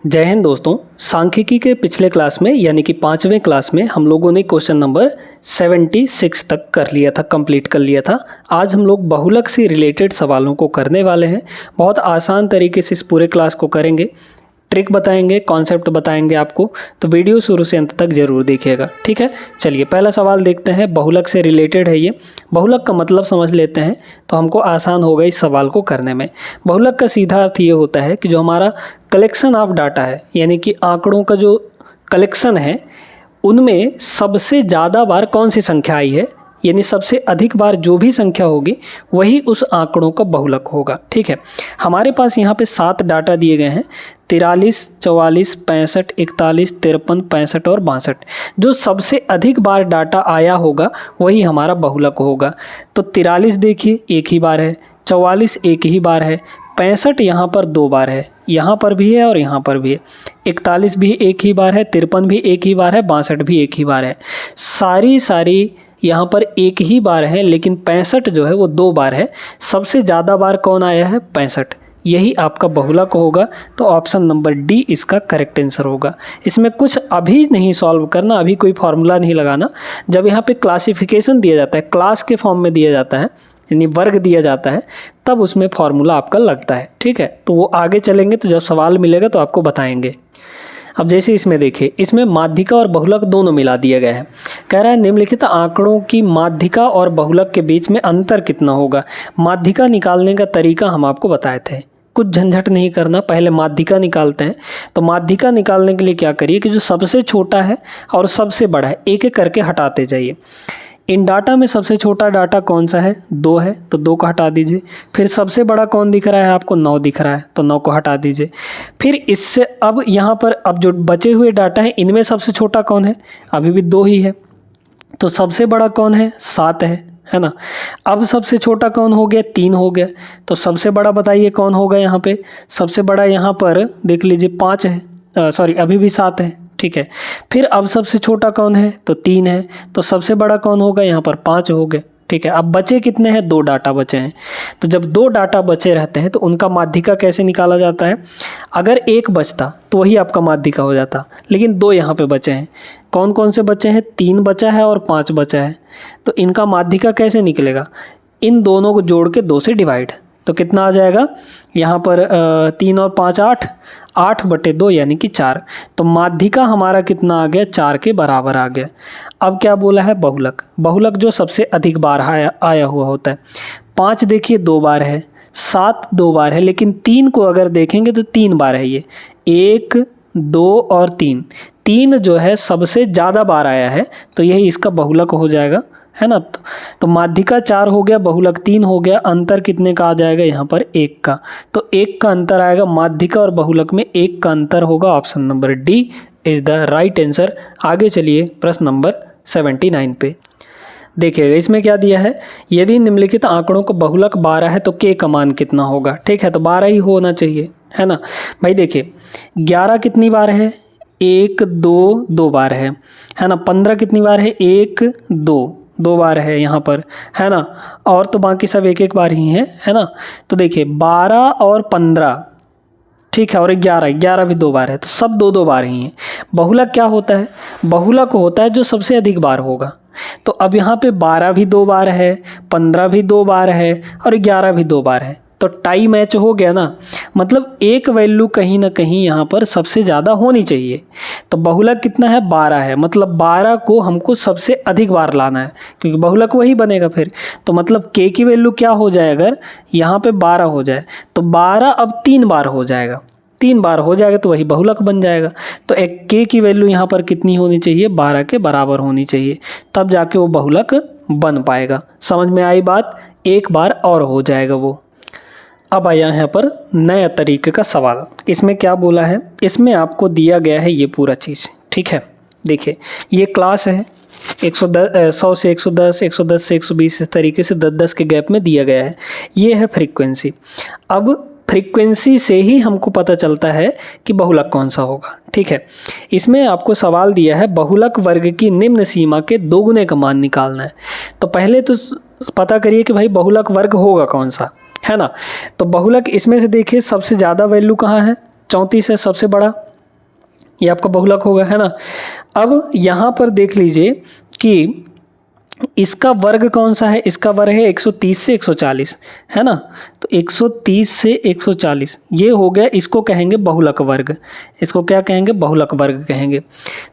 जय हिंद दोस्तों। सांख्यिकी के पिछले क्लास में यानी कि 5वें क्लास में हम लोगों ने क्वेश्चन नंबर 76 तक कर लिया था, कंप्लीट कर लिया था। आज हम लोग बहुलक से रिलेटेड सवालों को करने वाले हैं। बहुत आसान तरीके से इस पूरे क्लास को करेंगे, ट्रिक बताएंगे, कॉन्सेप्ट बताएंगे आपको, तो वीडियो शुरू से अंत तक ज़रूर देखिएगा, ठीक है। चलिए पहला सवाल देखते हैं, बहुलक से रिलेटेड है ये। बहुलक का मतलब समझ लेते हैं तो हमको आसान होगा इस सवाल को करने में। बहुलक का सीधा अर्थ ये होता है कि जो हमारा कलेक्शन ऑफ डाटा है, यानी कि आंकड़ों का जो कलेक्शन है, उनमें सबसे ज़्यादा बार कौन सी संख्या आई है, यानी सबसे अधिक बार जो भी संख्या होगी वही उस आंकड़ों का बहुलक होगा, ठीक है। हमारे पास यहाँ पे 7 डाटा दिए गए हैं, 43, 44, 65, 41, 53, 65 और 62। जो सबसे अधिक बार डाटा आया होगा वही हमारा बहुलक होगा। तो 43 देखिए एक ही बार है, 44 एक ही बार है, 65 यहाँ पर 2 बार है, यहाँ पर भी है और यहाँ पर भी है, 41 भी एक ही बार है, 53 भी एक ही बार है, 62 भी एक ही बार है। सारी यहाँ पर एक ही बार है, लेकिन 65 जो है वो 2 बार है। सबसे ज़्यादा बार कौन आया है? 65। यही आपका बहुलक होगा। तो ऑप्शन नंबर डी इसका करेक्ट आंसर होगा। इसमें कुछ अभी नहीं सॉल्व करना, अभी कोई फार्मूला नहीं लगाना। जब यहाँ पे क्लासिफिकेशन दिया जाता है, क्लास के फॉर्म में दिया जाता है, यानी वर्ग दिया जाता है, तब उसमें फार्मूला आपका लगता है, ठीक है। तो वो आगे चलेंगे तो जब सवाल मिलेगा तो आपको बताएंगे। अब जैसे इसमें देखिए, इसमें माध्यिका और बहुलक दोनों मिला दिया गया है। कह रहा है निम्नलिखित आंकड़ों की माध्यिका और बहुलक के बीच में अंतर कितना होगा। माध्यिका निकालने का तरीका हम आपको बताए थे, कुछ झंझट नहीं करना, पहले माध्यिका निकालते हैं। तो माध्यिका निकालने के लिए क्या करिए कि जो सबसे छोटा है और सबसे बड़ा है, एक एक करके हटाते जाइए। इन डाटा में सबसे छोटा डाटा कौन सा है? 2 है, तो 2 को हटा दीजिए। फिर सबसे बड़ा कौन दिख रहा है आपको? 9 दिख रहा है, तो 9 को हटा दीजिए। फिर इससे अब यहाँ पर अब जो बचे हुए डाटा हैं, इनमें सबसे छोटा कौन है? अभी भी 2 ही है, तो सबसे बड़ा कौन है? 7 है ना। अब सबसे छोटा कौन हो गया? 3 हो गया। तो सबसे बड़ा बताइए कौन होगा यहाँ पे? सबसे बड़ा यहाँ पर देख लीजिए 5 है, सॉरी अभी भी 7 है, ठीक है। फिर अब सबसे छोटा कौन है? तो 3 है। तो सबसे बड़ा कौन होगा? यहाँ पर 5 हो गए, ठीक है। अब बचे कितने हैं? 2 डाटा बचे हैं। तो जब 2 डाटा बचे रहते हैं तो उनका माध्यिका कैसे निकाला जाता है? अगर 1 बचता तो वही आपका माध्यिका हो जाता, लेकिन 2 यहाँ पे बचे हैं। कौन कौन से बचे हैं? 3 बचा है और 5 बचा है। तो इनका माध्यिका कैसे निकलेगा? इन दोनों को जोड़ के 2 से डिवाइड, तो कितना आ जाएगा यहाँ पर? 3 और 5 8, 8/2 यानी कि 4। तो माध्यिका हमारा कितना आ गया? 4 के बराबर आ गया। अब क्या बोला है? बहुलक। बहुलक जो सबसे अधिक बार आया हुआ होता है। 5 देखिए 2 बार है, 7 2 बार है, लेकिन 3 को अगर देखेंगे तो 3 बार है ये। 1 2 और 3 जो है सबसे ज़्यादा बार आया है, तो यही इसका बहुलक हो जाएगा, है ना। तो माध्यिका 4 हो गया, बहुलक 3 हो गया। अंतर कितने का आ जाएगा यहाँ पर? 1 का। तो 1 का अंतर आएगा, माध्यिका और बहुलक में 1 का अंतर होगा। Option number D is the right answer. आगे चलिए प्रश्न नंबर 79 पे देखिएगा। इसमें क्या दिया है? यदि निम्नलिखित आंकड़ों का बहुलक 12 है तो के का मान कितना होगा? ठीक है, तो 12 ही होना चाहिए, है ना भाई। देखिए 11 कितनी बार है? 1 2 2 बार है ना। 15 कितनी बार है? 1 2 बार है यहाँ पर, है ना। और तो बाकी सब एक एक बार ही है ना। तो देखिए 12 और 15, ठीक है, और 11 भी 2 बार है, तो सब 2 बार ही हैं। बहुलक क्या होता है? बहुलक होता है जो सबसे अधिक बार होगा। तो अब यहाँ पे 12 भी 2 बार है, 15 भी 2 बार है और 11 भी 2 बार है, तो टाई मैच हो गया ना। मतलब एक वैल्यू कहीं ना कहीं यहाँ पर सबसे ज़्यादा होनी चाहिए। तो बहुलक कितना है? 12 है, मतलब 12 को हमको सबसे अधिक बार लाना है, क्योंकि बहुलक वही बनेगा फिर। तो मतलब के की वैल्यू क्या हो जाए? अगर यहाँ पे 12 हो जाए तो 12 अब 3 बार हो जाएगा, 3 बार हो जाएगा तो वही बहुलक बन जाएगा। तो एक के की वैल्यू यहाँ पर कितनी होनी चाहिए? 12 के बराबर होनी चाहिए, तब जाके वो बहुलक बन पाएगा। समझ में आई बात? एक बार और हो जाएगा वो। अब आया यहाँ पर नया तरीके का सवाल। इसमें क्या बोला है? इसमें आपको दिया गया है ये पूरा चीज़, ठीक है। देखिए ये क्लास है, 100 से 110, 110 से 120, इस तरीके से 10-10 के गैप में दिया गया है। ये है फ्रीक्वेंसी। अब फ्रीक्वेंसी से ही हमको पता चलता है कि बहुलक कौन सा होगा, ठीक है। इसमें आपको सवाल दिया है बहुलक वर्ग की निम्न सीमा के 2 गुने का मान निकालना है। तो पहले तो पता करिए कि भाई बहुलक वर्ग होगा कौन सा, है ना। तो बहुलक इसमें से देखिए सबसे ज़्यादा वैल्यू कहाँ है? 34 है सबसे बड़ा, ये आपका बहुलक होगा, है ना। अब यहाँ पर देख लीजिए कि इसका वर्ग कौन सा है, इसका वर्ग है 130 से 140, है ना। तो 130 से 140 ये हो गया, इसको कहेंगे बहुलक वर्ग। इसको क्या कहेंगे, बहुलक वर्ग कहेंगे।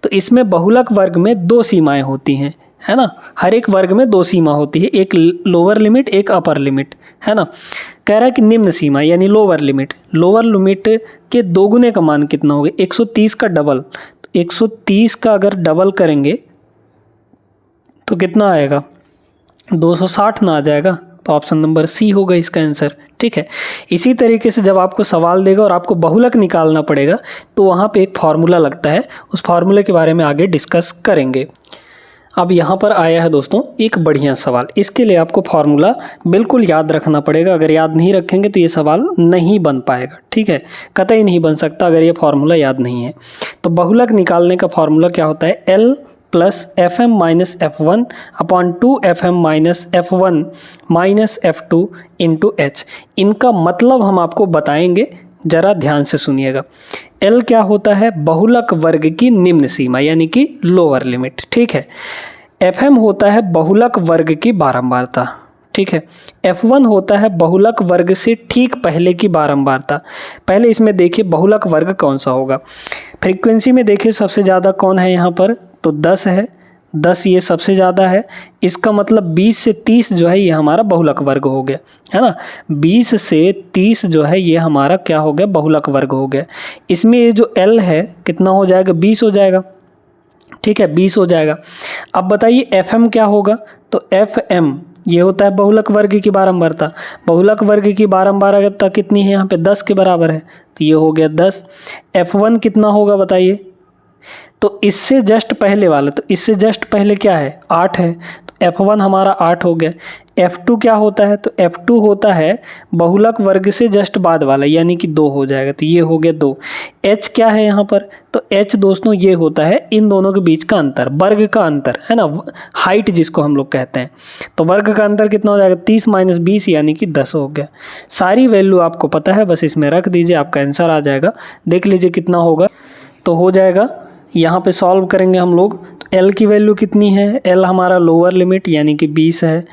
तो इसमें बहुलक वर्ग में दो सीमाएं होती हैं, है ना। हर एक वर्ग में दो सीमा होती है, एक लोअर लिमिट एक अपर लिमिट, है ना। कह रहा है कि निम्न सीमा यानी लोअर लिमिट के दोगुने का मान कितना होगा, 130 का डबल। तो 130 का अगर डबल करेंगे तो कितना आएगा, 260 ना आ जाएगा। तो ऑप्शन नंबर सी होगा इसका आंसर, ठीक है। इसी तरीके से जब आपको सवाल देगा और आपको बहुलक निकालना पड़ेगा तो वहाँ पे एक फार्मूला लगता है, उस फार्मूले के बारे में आगे डिस्कस करेंगे। अब यहाँ पर आया है दोस्तों एक बढ़िया सवाल, इसके लिए आपको फार्मूला बिल्कुल याद रखना पड़ेगा। अगर याद नहीं रखेंगे तो ये सवाल नहीं बन पाएगा, ठीक है, कतई नहीं बन सकता अगर ये फार्मूला याद नहीं है। तो बहुलक निकालने का फार्मूला क्या होता है, L plus F M minus F one upon 2fm minus F one minus F two into H. इनका मतलब हम आपको बताएंगे, जरा ध्यान से सुनिएगा। L क्या होता है, बहुलक वर्ग की निम्न सीमा यानी कि लोअर लिमिट, ठीक है। Fm होता है बहुलक वर्ग की बारंबारता, ठीक है। F1 होता है बहुलक वर्ग से ठीक पहले की बारंबारता। पहले इसमें देखिए बहुलक वर्ग कौन सा होगा। फ्रीक्वेंसी में देखिए सबसे ज़्यादा कौन है यहाँ पर, तो 10 है, 10 ये सबसे ज़्यादा है। इसका मतलब 20 से 30 जो है ये हमारा बहुलक वर्ग हो गया, है ना। 20 से 30 जो है ये हमारा क्या हो गया, बहुलक वर्ग हो गया। इसमें ये जो L है कितना हो जाएगा, 20 हो जाएगा, ठीक है, 20 हो जाएगा। अब बताइए FM क्या होगा, तो FM ये होता है बहुलक वर्ग की बारंबारता। बहुलक वर्ग की बारंबारता कितनी है यहाँ पे, 10 के बराबर है, तो ये हो गया 10। F1 कितना होगा बताइए, तो इससे जस्ट पहले वाला, तो इससे जस्ट पहले क्या है, 8 है, तो F1 हमारा 8 हो गया। F2 क्या होता है, तो F2 होता है बहुलक वर्ग से जस्ट बाद वाला यानी कि 2 हो जाएगा, तो ये हो गया 2। H क्या है यहाँ पर, तो H दोस्तों ये होता है इन दोनों के बीच का अंतर, वर्ग का अंतर, है ना, हाइट जिसको हम लोग कहते हैं। तो वर्ग का अंतर कितना हो जाएगा, 30 माइनस 20 यानी कि 10 हो गया। सारी वैल्यू आपको पता है, बस इसमें रख दीजिए, आपका आंसर आ जाएगा। देख लीजिए कितना होगा, तो हो जाएगा, यहाँ पे सॉल्व करेंगे हम लोग। तो L की वैल्यू कितनी है, L हमारा लोअर लिमिट यानी कि 20 है,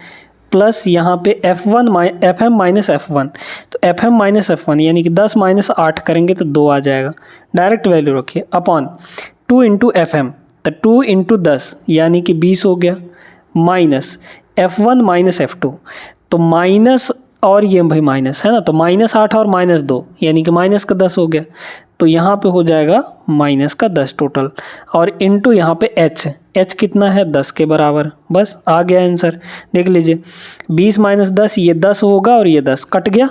प्लस यहाँ पे FM माइनस F1, तो FM माइनस F1 यानी कि 10 माइनस 8 करेंगे तो 2 आ जाएगा, डायरेक्ट वैल्यू रखिए, अपॉन 2 इंटू FM, तो 2 इंटू 10 यानी कि 20 हो गया, माइनस F1 माइनस F2, तो माइनस और ये भाई माइनस है ना, तो माइनस 8 और माइनस 2 यानी कि माइनस का 10 हो गया, तो यहाँ पे हो जाएगा माइनस का 10 टोटल, और इनटू यहाँ पे h कितना है, 10 के बराबर। बस आ गया आंसर, देख लीजिए 20 माइनस 10 ये 10 होगा और ये 10 कट गया,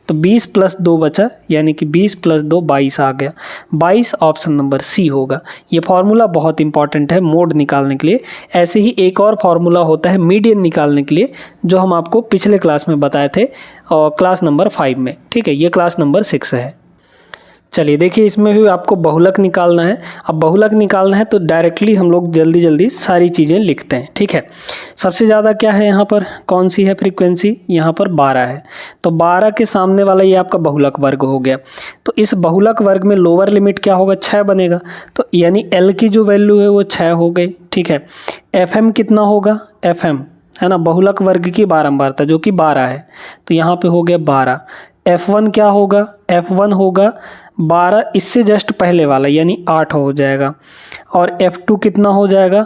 तो 20 प्लस 2 बचा यानी कि 20 प्लस 2 22 आ गया। 22 ऑप्शन नंबर सी होगा। ये फार्मूला बहुत इंपॉर्टेंट है मोड निकालने के लिए। ऐसे ही एक और फार्मूला होता है मीडियन निकालने के लिए, जो हम आपको पिछले क्लास में बताए थे और क्लास नंबर 5 में, ठीक है, ये क्लास नंबर 6 है। चलिए देखिए, इसमें भी आपको बहुलक निकालना है। अब बहुलक निकालना है तो डायरेक्टली हम लोग जल्दी जल्दी सारी चीज़ें लिखते हैं, ठीक है। सबसे ज़्यादा क्या है यहाँ पर, कौन सी है फ्रीक्वेंसी, यहाँ पर 12 है, तो 12 के सामने वाला ये आपका बहुलक वर्ग हो गया। तो इस बहुलक वर्ग में लोअर लिमिट क्या होगा, 6 बनेगा, तो यानी L की जो वैल्यू है वो 6 हो गई, ठीक है। FM कितना होगा, FM है ना बहुलक वर्ग की बारंबारता जो कि 12 है, तो यहाँ पे हो गया 12। F1 क्या होगा, F1 होगा 12 इससे जस्ट पहले वाला यानी 8 हो जाएगा, और F2 कितना हो जाएगा,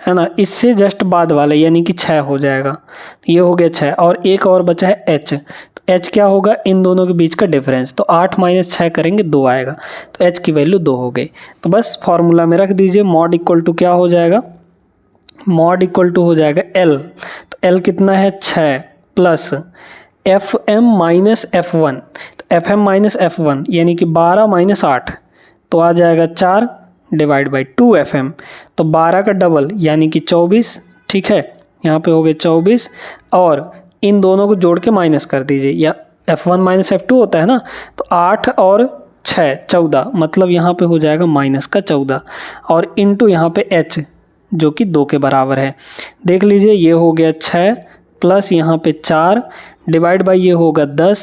है ना, इससे जस्ट बाद वाला यानी कि 6 हो जाएगा, तो ये हो गया 6, और एक और बचा है H, तो H क्या होगा, इन दोनों के बीच का डिफरेंस, तो 8 माइनस 6 करेंगे 2 आएगा, तो H की वैल्यू 2 हो गई। तो बस फॉर्मूला में रख दीजिए, मॉड इक्वल टू क्या हो जाएगा, मॉड इक्वल टू हो जाएगा L, तो L कितना है 6 प्लस FM माइनस F1, तो FM माइनस F1 यानी कि 12 माइनस 8 तो आ जाएगा 4 डिवाइड बाई 2FM, तो 12 का डबल यानी कि 24, ठीक है, यहाँ पे हो गए 24, और इन दोनों को जोड़ के माइनस कर दीजिए, या F1 माइनस F2 होता है ना, तो 8 और 6 14, मतलब यहाँ पे हो जाएगा माइनस का 14, और इनटू यहाँ पे H जो कि 2 के बराबर है। देख लीजिए ये हो गया 6 प्लस यहाँ पे 4 डिवाइड बाई ये होगा 10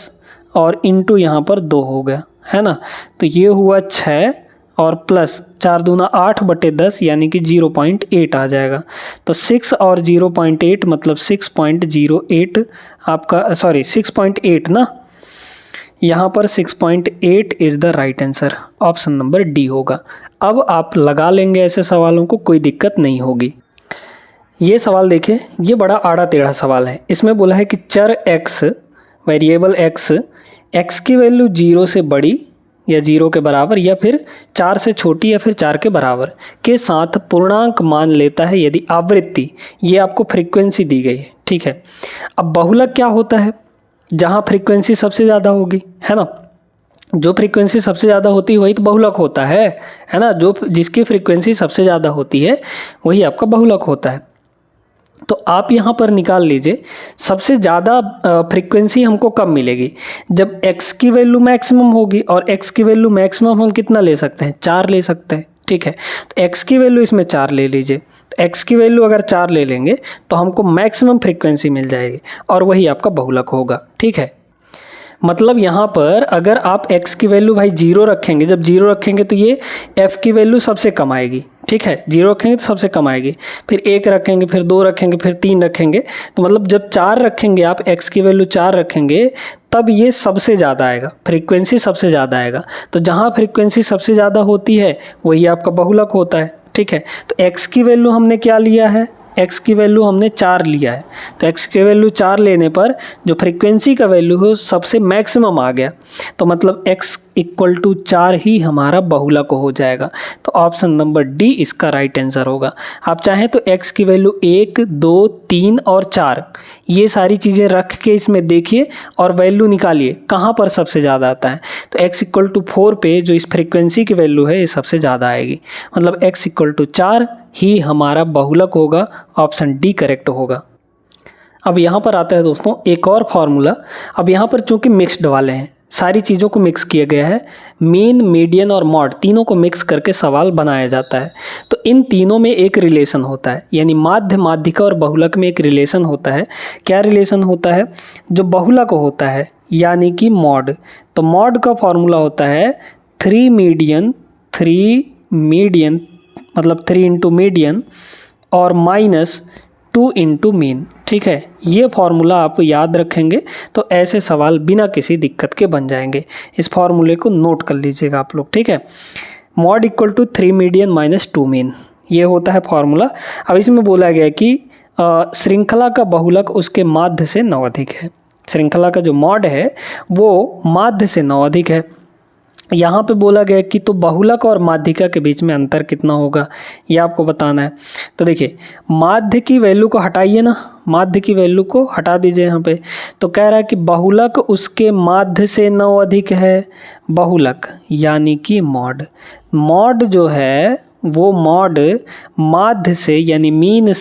और इनटू यहाँ पर 2 हो गया, है ना, तो ये हुआ 6 और प्लस 4 दूना 8/10 यानी कि 0.8 आ जाएगा। तो 6 और 0.8 मतलब 6.08 आपका, सॉरी 6.8 ना, यहाँ पर 6.8 is the right answer. Option number D होगा। अब आप लगा लेंगे ऐसे सवालों को, कोई दिक्कत नहीं होगी। ये सवाल देखिए, ये बड़ा आड़ा टेढ़ा सवाल है। इसमें बोला है कि चर x, वेरिएबल x की वैल्यू 0 से बड़ी या 0 के बराबर या फिर 4 से छोटी या फिर 4 के बराबर के साथ पूर्णांक मान लेता है यदि आवृत्ति, ये आपको फ्रीक्वेंसी दी गई है, ठीक है। अब बहुलक क्या होता है? जहाँ फ्रीक्वेंसी सबसे ज़्यादा होगी, है ना, जो फ्रीक्वेंसी सबसे ज़्यादा होती है वही तो बहुलक होता है ना, जो जिसकी फ्रीक्वेंसी सबसे ज़्यादा होती है वही आपका बहुलक होता है। तो आप यहाँ पर निकाल लीजिए, सबसे ज़्यादा फ्रीक्वेंसी हमको कब मिलेगी? जब x की वैल्यू मैक्सिमम होगी, और x की वैल्यू मैक्सिमम हम कितना ले सकते हैं? 4 ले सकते हैं, ठीक है। तो x की वैल्यू इसमें 4 ले लीजिए। तो x की वैल्यू अगर 4 ले लेंगे तो हमको मैक्सिमम फ्रीक्वेंसी मिल जाएगी और वही आपका बहुलक होगा, ठीक है। मतलब यहाँ पर अगर आप x की वैल्यू भाई 0 रखेंगे, जब 0 रखेंगे तो ये f की वैल्यू सबसे कम आएगी, ठीक है। 0 रखेंगे तो सबसे कम आएगी, फिर 1 रखेंगे, फिर 2 रखेंगे, फिर 3 रखेंगे। तो मतलब जब 4 रखेंगे आप, x की वैल्यू 4 रखेंगे, तब ये सबसे ज़्यादा आएगा, फ्रीक्वेंसी सबसे ज़्यादा आएगा। तो जहाँ फ्रीक्वेंसी सबसे ज़्यादा होती है वही आपका बहुलक होता है, ठीक है। तो x की वैल्यू हमने क्या लिया है? x की वैल्यू हमने 4 लिया है। तो x की वैल्यू 4 लेने पर जो फ्रीक्वेंसी का वैल्यू है सबसे मैक्सिमम आ गया, तो मतलब x = 4 ही हमारा बहुलक हो जाएगा। तो ऑप्शन नंबर डी इसका राइट आंसर होगा। आप चाहें तो x की वैल्यू 1, 2, 3 और 4 ये सारी चीज़ें रख के इसमें देखिए और वैल्यू निकालिए कहाँ पर सबसे ज़्यादा आता है। तो x = 4 पे जो इस फ्रीक्वेंसी की वैल्यू है ये सबसे ज़्यादा आएगी, मतलब x = 4 ही हमारा बहुलक होगा। ऑप्शन डी करेक्ट होगा। अब यहाँ पर आता है दोस्तों एक और फॉर्मूला। अब यहाँ पर चूंकि मिक्स्ड वाले हैं, सारी चीज़ों को मिक्स किया गया है, मीन, मीडियन और मॉड तीनों को मिक्स करके सवाल बनाया जाता है। तो इन तीनों में एक रिलेशन होता है, यानी माध्य, माध्यिका और बहुलक में एक रिलेशन होता है। क्या रिलेशन होता है? जो बहुलक होता है यानी कि मॉड, तो मॉड का फॉर्मूला होता है 3 मीडियन मतलब 3 × मीडियन और -2 × मीन, ठीक है। ये फार्मूला आप याद रखेंगे तो ऐसे सवाल बिना किसी दिक्कत के बन जाएंगे। इस फार्मूले को नोट कर लीजिएगा आप लोग, ठीक है। मॉड = 3 मीडियन -2 मीन, ये होता है फार्मूला। अब इसमें बोला गया कि श्रृंखला का बहुलक उसके माध्य से 9 अधिक है। श्रृंखला का जो मॉड है वो माध्य से 9 अधिक है। यहाँ पे बोला गया कि तो बहुलक और माध्यिका के बीच में अंतर कितना होगा, ये आपको बताना है। तो देखिए, माध्य की वैल्यू को हटाइए ना, माध्य की वैल्यू को हटा दीजिए यहाँ पे। तो कह रहा है कि बहुलक उसके माध्य से 9 अधिक है। बहुलक यानी कि मॉड जो है वो मॉड माध्य से यानी मीन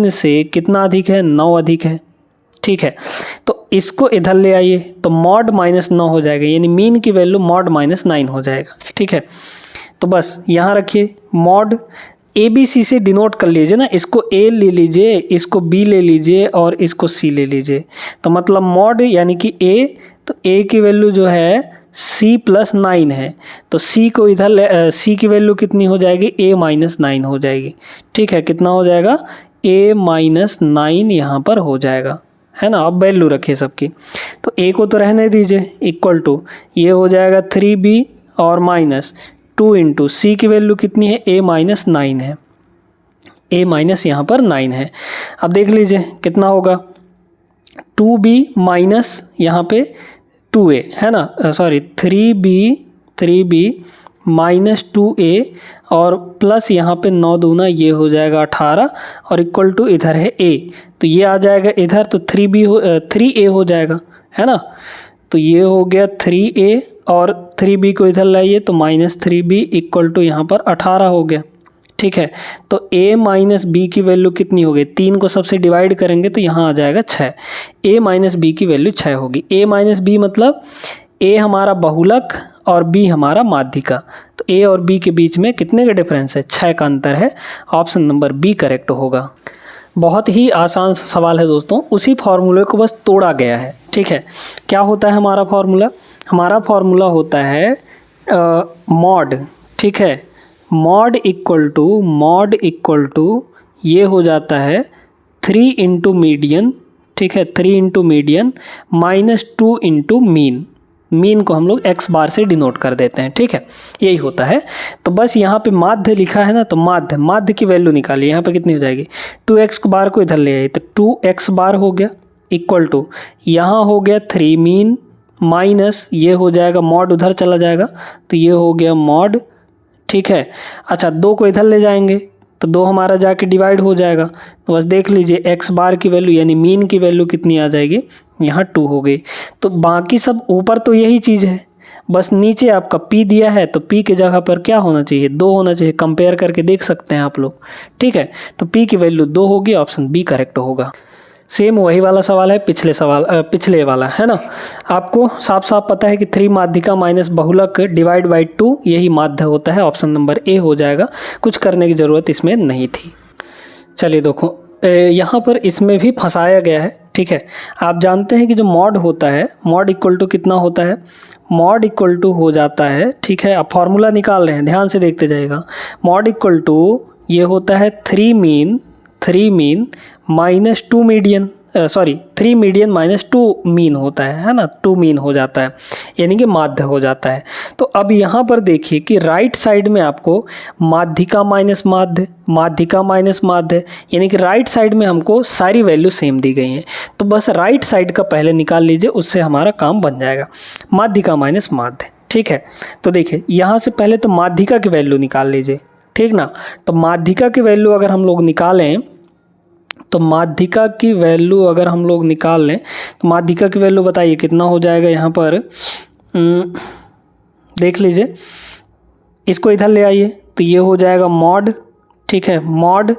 से कितना अधिक है? 9 अधिक है, ठीक है। तो इसको इधर ले आइए तो मॉड -9 हो जाएगा, यानी मीन की वैल्यू मॉड -9 हो जाएगा, ठीक है। तो बस यहाँ रखिए, मॉड ABC से डिनोट कर लीजिए ना, इसको A ले लीजिए, इसको B ले लीजिए और इसको C ले लीजिए। तो मतलब मॉड यानी कि A, तो A की वैल्यू जो है C + 9 है, तो C को इधर C की वैल्यू कितनी हो जाएगी? A - 9 हो जाएगी, ठीक है। कितना हो जाएगा? A - 9 यहाँ पर हो जाएगा, है ना। अब वैल्यू रखिए सबकी, तो A को तो रहने दीजिए, = ये हो जाएगा 3B और -2 × C की वैल्यू कितनी है? A - 9 है, A- यहाँ पर 9 है। अब देख लीजिए कितना होगा? 2B माइनस यहाँ पे 2A, है ना, सॉरी 3B -2A और प्लस यहाँ पे 9 दूना ये हो जाएगा 18 और = इधर है A, तो ये आ जाएगा इधर, तो 3A हो जाएगा, है ना। तो ये हो गया 3A और 3B को इधर लाइए तो -3B = यहाँ पर 18 हो गया, ठीक है। तो A - B की वैल्यू कितनी हो गई? 3 को सबसे डिवाइड करेंगे तो यहाँ आ जाएगा 6। A - B की वैल्यू 6 होगी। A - B मतलब A हमारा बहुलक और B हमारा माध्यिका, तो A और B के बीच में कितने का डिफरेंस है? 6 का अंतर है। ऑप्शन नंबर B करेक्ट होगा। बहुत ही आसान सवाल है दोस्तों, उसी फार्मूले को बस तोड़ा गया है, ठीक है। क्या होता है हमारा फार्मूला? हमारा फार्मूला होता है मॉड, ठीक है, मॉड इक्वल टू ये हो जाता है 3 इंटू मीडियन, ठीक है, 3 into median minus 2 into mean. Mean को हम लोग एक्स बार से डिनोट कर देते हैं, ठीक है, यही होता है। तो बस यहाँ पे माध्य लिखा है ना, तो माध्य की वैल्यू निकालिए। यहाँ पे कितनी हो जाएगी, 2x बार को इधर ले आइए तो 2x बार हो गया इक्वल टू यहाँ हो गया 3 मीन माइनस ये हो जाएगा मॉड, उधर चला जाएगा तो ये हो गया मॉड, ठीक है। अच्छा 2 को इधर ले जाएंगे तो 2 हमारा जाके डिवाइड हो जाएगा। तो बस देख लीजिए x बार की वैल्यू यानी मीन की वैल्यू कितनी आ जाएगी, यहाँ 2 हो गई। तो बाकी सब ऊपर तो यही चीज़ है, बस नीचे आपका p दिया है तो p की जगह पर क्या होना चाहिए, 2 होना चाहिए। कंपेयर करके देख सकते हैं आप लोग, ठीक है। तो p की वैल्यू 2 होगी, ऑप्शन बी करेक्ट होगा। सेम वही वाला सवाल है पिछले वाला, है ना। आपको साफ साफ पता है कि 3 माध्यिका माइनस बहुलक डिवाइड बाई 2 यही माध्य होता है, ऑप्शन नंबर ए हो जाएगा। कुछ करने की ज़रूरत इसमें नहीं थी। चलिए देखो यहाँ पर इसमें भी फंसाया गया है, ठीक है। आप जानते हैं कि जो मॉड होता है, मॉड इक्वल टू कितना होता है, मॉड इक्वल टू हो जाता है, ठीक है। आप फॉर्मूला निकाल रहे हैं, ध्यान से देखते जाइएगा। मॉड इक्वल टू ये होता है 3 mean minus 2 median, 3 median minus 2 mean होता है ना, 2 मीन हो जाता है, यानी कि माध्य हो जाता है। तो अब यहाँ पर देखिए कि राइट साइड में आपको माध्यिका माइनस माध्य, यानी कि राइट साइड में हमको सारी वैल्यू सेम दी गई हैं। तो बस राइट साइड का पहले निकाल लीजिए, उससे हमारा काम बन जाएगा। माध्यिका माइनस माध्य, ठीक है। तो देखिए यहाँ से पहले तो माध्यिका की वैल्यू निकाल लीजिए, ठीक ना। तो माध्यिका की वैल्यू अगर हम लोग निकालें तो माध्यिका की वैल्यू अगर हम लोग निकाल लें तो माध्यिका की वैल्यू बताइए कितना हो जाएगा। यहाँ पर देख लीजिए, इसको इधर ले आइए तो ये हो जाएगा मॉड, ठीक है, मॉड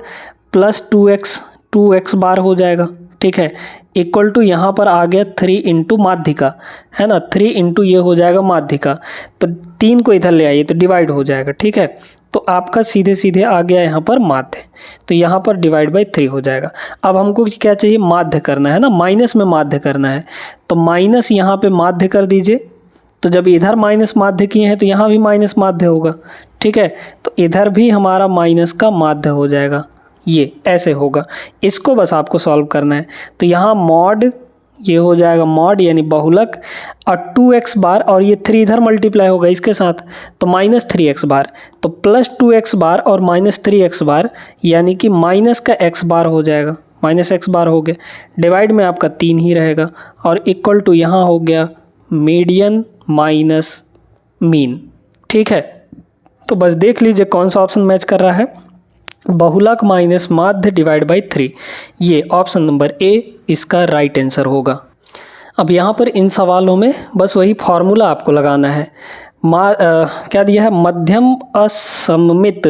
प्लस 2x बार हो जाएगा, ठीक है, इक्वल टू यहाँ पर आ गया 3 इंटू माध्यिका, है ना, 3 इंटू ये हो जाएगा माध्यिका। तो 3 को इधर ले आइए तो डिवाइड हो जाएगा, ठीक है। तो आपका सीधे सीधे आ गया यहाँ पर माध्य, तो यहाँ पर डिवाइड बाई 3 हो जाएगा। अब हमको क्या चाहिए, माध्य करना है ना, माइनस में माध्य करना है। तो माइनस यहाँ पे माध्य कर दीजिए। तो जब इधर माइनस माध्य किए हैं तो यहाँ भी माइनस माध्य होगा, ठीक है। तो इधर भी हमारा माइनस का माध्य हो जाएगा, ये ऐसे होगा। इसको बस आपको सॉल्व करना है। तो यहाँ मॉड ये हो जाएगा मॉड यानी बहुलक, और 2x बार और ये 3 इधर मल्टीप्लाई होगा इसके साथ, तो माइनस 3x बार, तो प्लस 2x बार और माइनस 3x बार, यानी कि माइनस का x बार हो जाएगा, माइनस x बार हो गया। डिवाइड में आपका 3 ही रहेगा और इक्वल टू यहाँ हो गया मीडियन माइनस मीन, ठीक है। तो बस देख लीजिए कौन सा ऑप्शन मैच कर रहा है, बहुलक माइनस माध्य डिवाइड बाई 3, ये ऑप्शन नंबर ए इसका राइट आंसर होगा। अब यहाँ पर इन सवालों में बस वही फार्मूला आपको लगाना है। क्या दिया है, मध्यम असममित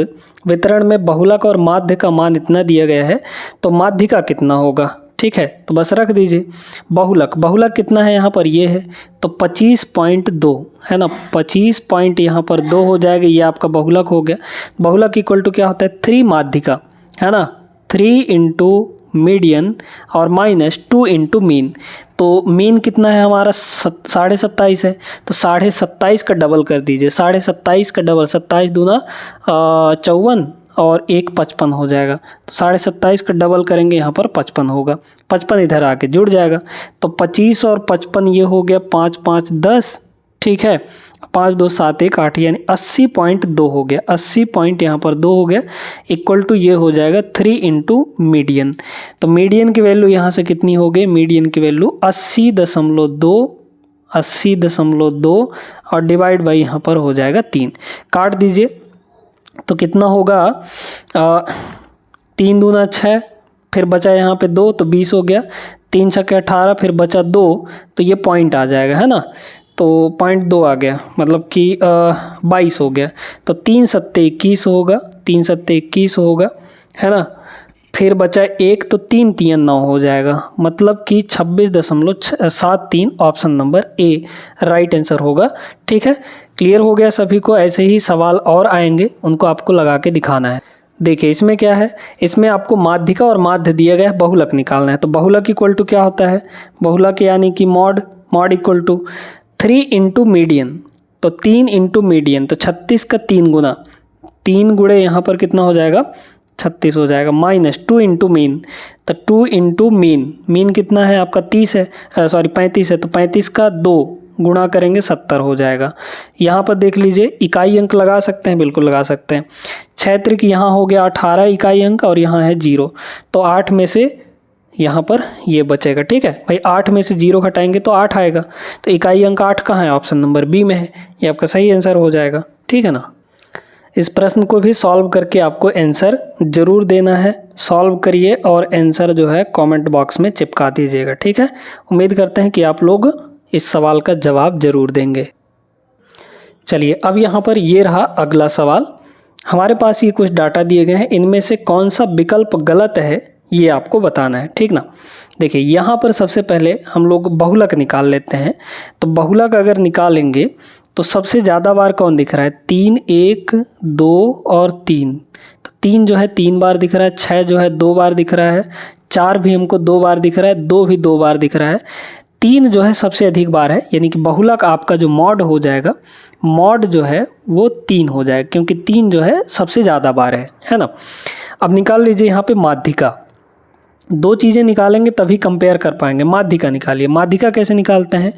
वितरण में बहुलक और माध्य का मान इतना दिया गया है, तो माध्य का कितना होगा, ठीक है। तो बस रख दीजिए बहुलक कितना है यहाँ पर, ये है तो 25.2 है ना, 25 पॉइंट यहाँ पर 2 हो जाएगा, ये आपका बहुलक हो गया। बहुलक इक्वल टू क्या होता है, 3 माध्यिका, है ना, 3 इंटू मीडियन और माइनस 2 इंटू मीन। तो मीन कितना है हमारा 27.5 है, तो 27.5 का डबल कर दीजिए, 27.5 का डबल, 27 दूना 54 और 1 55 हो जाएगा। तो 27.5 का डबल करेंगे यहाँ पर 55 होगा, 55 इधर आके जुड़ जाएगा। तो 25 और 55 ये हो गया 5 5 10, ठीक है, 5 2 7 1 8 यानी 80.2 हो गया, 80 पॉइंट यहाँ पर 2 हो गया, इक्वल टू ये हो जाएगा 3 इंटू मीडियन। तो मीडियन की वैल्यू यहाँ से कितनी हो गई, मीडियन की वैल्यू 80.2 और डिवाइड बाई यहाँ पर हो जाएगा 3, काट दीजिए तो कितना होगा 3 दूना 6, फिर बचा यहाँ पे 2 तो 20 हो गया, 3 छक्के 18, फिर बचा 2 तो ये पॉइंट आ जाएगा, है ना। तो 0.2 आ गया, मतलब कि 22 हो गया। तो 3 सत्ते 21 होगा, 3 सत्ते 21 होगा, है ना। फिर बचा 1 तो 3 3 9 हो जाएगा, मतलब कि 26.73, option number A right answer होगा, ठीक है। क्लियर हो गया सभी को। ऐसे ही सवाल और आएंगे, उनको आपको लगा के दिखाना है। देखिए इसमें क्या है, इसमें आपको माध्यिका और माध्य दिया गया है, बहुलक निकालना है। तो बहुलक इक्वल टू क्या होता है, बहुलक यानी कि mode equal to 3 into median, तो 3 इंटू मीडियन, तो 36 का 3 गुना, 3 गुणे यहाँ पर कितना हो जाएगा 36 हो जाएगा, माइनस 2 इंटू मीन, तो 2 इंटू मीन, मीन कितना है आपका 30 है, सॉरी 35 है, तो 35 का 2 गुणा करेंगे 70 हो जाएगा। यहाँ पर देख लीजिए इकाई अंक लगा सकते हैं, बिल्कुल लगा सकते हैं। 6 त्रिक यहाँ हो गया 18 इकाई अंक और यहाँ है 0, तो 8 में से यहाँ पर ये बचेगा। ठीक है भाई, 8 में से 0 घटाएंगे तो 8 आएगा, तो इकाई अंक 8 कहाँ है, ऑप्शन नंबर बी में है, ये आपका सही आंसर हो जाएगा। ठीक है ना। इस प्रश्न को भी सॉल्व करके आपको आंसर ज़रूर देना है, सॉल्व करिए और आंसर जो है कमेंट बॉक्स में चिपका दीजिएगा। ठीक है, उम्मीद करते हैं कि आप लोग इस सवाल का जवाब ज़रूर देंगे। चलिए अब यहाँ पर ये रहा अगला सवाल। हमारे पास ये कुछ डाटा दिए गए हैं, इनमें से कौन सा विकल्प गलत है ये आपको बताना है। ठीक ना। देखिए यहाँ पर सबसे पहले हम लोग बहुलक निकाल लेते हैं। तो बहुलक अगर निकालेंगे तो सबसे ज़्यादा बार कौन दिख रहा है, 3, 1, 2 और 3। तो 3 जो है 3 बार दिख रहा है, 6 जो है 2 बार दिख रहा है, 4 भी हमको 2 बार दिख रहा है, 2 भी 2 बार दिख रहा है, 3 जो है सबसे अधिक बार है, यानी कि बहुलक आपका जो मॉड हो जाएगा, मॉड जो है वो 3 हो जाएगा, क्योंकि 3 जो है सबसे ज़्यादा बार है ना। अब निकाल लीजिए यहाँ पे माध्यिका, 2 चीज़ें निकालेंगे तभी कंपेयर कर पाएंगे। माध्यिका निकालिए। माध्यिका कैसे निकालते हैं,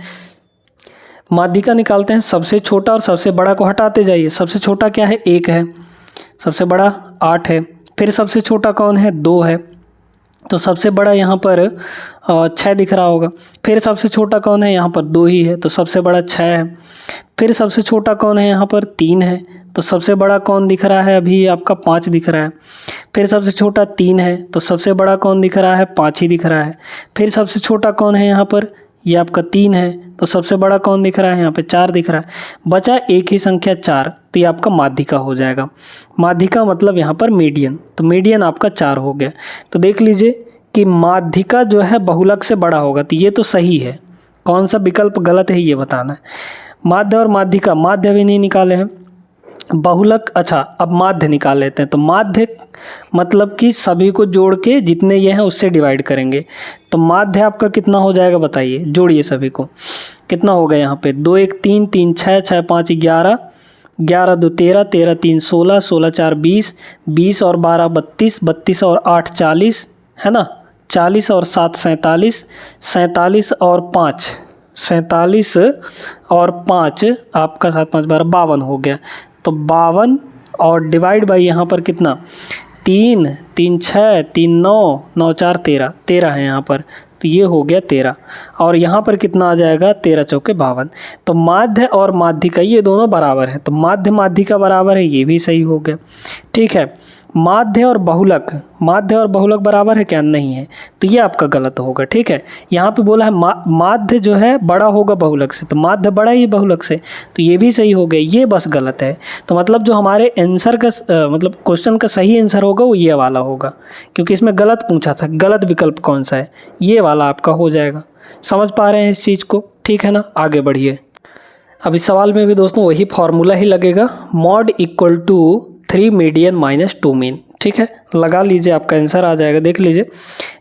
माध्यिका निकालते हैं सबसे छोटा और सबसे बड़ा को हटाते जाइए। सबसे छोटा क्या है 1 है, सबसे बड़ा 8 है, फिर सबसे छोटा कौन है 2 है, तो सबसे बड़ा यहाँ पर 6 दिख रहा होगा। फिर सबसे छोटा कौन है, यहाँ पर 2 ही है, तो सबसे बड़ा 6 है। फिर सबसे छोटा कौन है, यहाँ पर 3 है, तो सबसे बड़ा कौन दिख रहा है, अभी आपका 5 दिख रहा है। फिर सबसे छोटा 3 है, तो सबसे बड़ा कौन दिख रहा है, 5 ही दिख रहा है। फिर सबसे छोटा कौन है, यहाँ पर ये आपका 3 है, तो सबसे बड़ा कौन दिख रहा है, यहाँ पे 4 दिख रहा है। बचा एक ही संख्या 4, तो ये आपका माध्यिका हो जाएगा। माध्यिका मतलब यहाँ पर मीडियन, तो मीडियन आपका 4 हो गया। तो देख लीजिए कि माध्यिका जो है बहुलक से बड़ा होगा, तो ये तो सही है। कौन सा विकल्प गलत है ये बताना है। माध्य और माध्यिका, माध्य भी नहीं निकाले हैं, बहुलक, अच्छा अब माध्य निकाल लेते हैं। तो माध्य मतलब कि सभी को जोड़ के जितने ये हैं उससे डिवाइड करेंगे। तो माध्य आपका कितना हो जाएगा बताइए, जोड़िए सभी को, कितना होगा यहाँ पे 2 1 3 3 6 6 5 11, 11 2 13, 13 3 16, 16 4 20, 20 और 12 32, 32 और 8 40 है ना, 40 और 7 47, 47 और 5 47 और 5 आपका 7 5 12 52 हो गया। तो 52 और डिवाइड बाई यहाँ पर कितना 3 3 6 3 9 9 4 13 13 है यहाँ पर, तो ये हो गया 13। और यहाँ पर कितना आ जाएगा 13 चौके 52। तो माध्य और माध्यिका ये दोनों बराबर हैं, तो माध्य माध्यिका बराबर है, ये भी सही हो गया। ठीक है, माध्य और बहुलक, माध्य और बहुलक बराबर है क्या, नहीं है, तो ये आपका गलत होगा। ठीक है, यहाँ पे बोला है माध्य जो है बड़ा होगा बहुलक से, तो माध्य बड़ा ही बहुलक से, तो ये भी सही हो गया, ये बस गलत है। तो मतलब जो हमारे आंसर का मतलब क्वेश्चन का सही आंसर होगा वो ये वाला होगा, क्योंकि इसमें गलत पूछा था, गलत विकल्प कौन सा है, ये वाला आपका हो जाएगा। समझ पा रहे हैं इस चीज़ को, ठीक है ना। आगे बढ़िए। अब इस सवाल में भी दोस्तों वही फॉर्मूला ही लगेगा, mode equal to 3 median minus 2 mean. ठीक है, लगा लीजिए, आपका आंसर आ जाएगा। देख लीजिए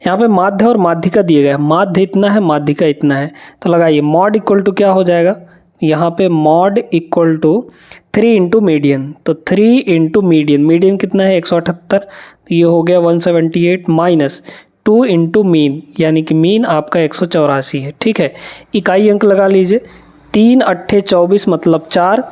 यहाँ पे माध्य और माध्यिका दिए गए हैं, माध्य इतना है माध्यिका इतना है, तो लगाइए मॉड इक्वल टू क्या हो जाएगा, यहाँ पे mode equal to 3 into median, तो 3 इंटू मीडियन, मीडियन कितना है 178, तो ये हो गया 178 माइनस 2 इंटू मीन, यानी कि मीन आपका 184 है। ठीक है, इकाई अंक लगा लीजिए, 3 8 24 मतलब 4,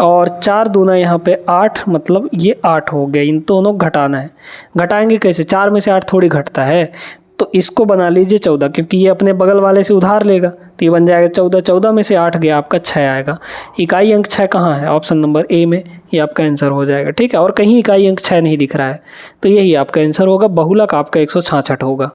और 4 दूना यहाँ पे 8 मतलब ये 8 हो गया। इन दोनों घटाना है, घटाएंगे कैसे, 4 में से 8 थोड़ी घटता है, तो इसको बना लीजिए 14, क्योंकि ये अपने बगल वाले से उधार लेगा, तो ये बन जाएगा 14, 14 में से 8 गया आपका 6 आएगा। इकाई अंक 6 कहाँ है, ऑप्शन नंबर ए में, ये आपका आंसर हो जाएगा। ठीक है, और कहीं इकाई अंक 6 नहीं दिख रहा है, तो यही आपका आंसर होगा, बहुलक आपका 166 होगा।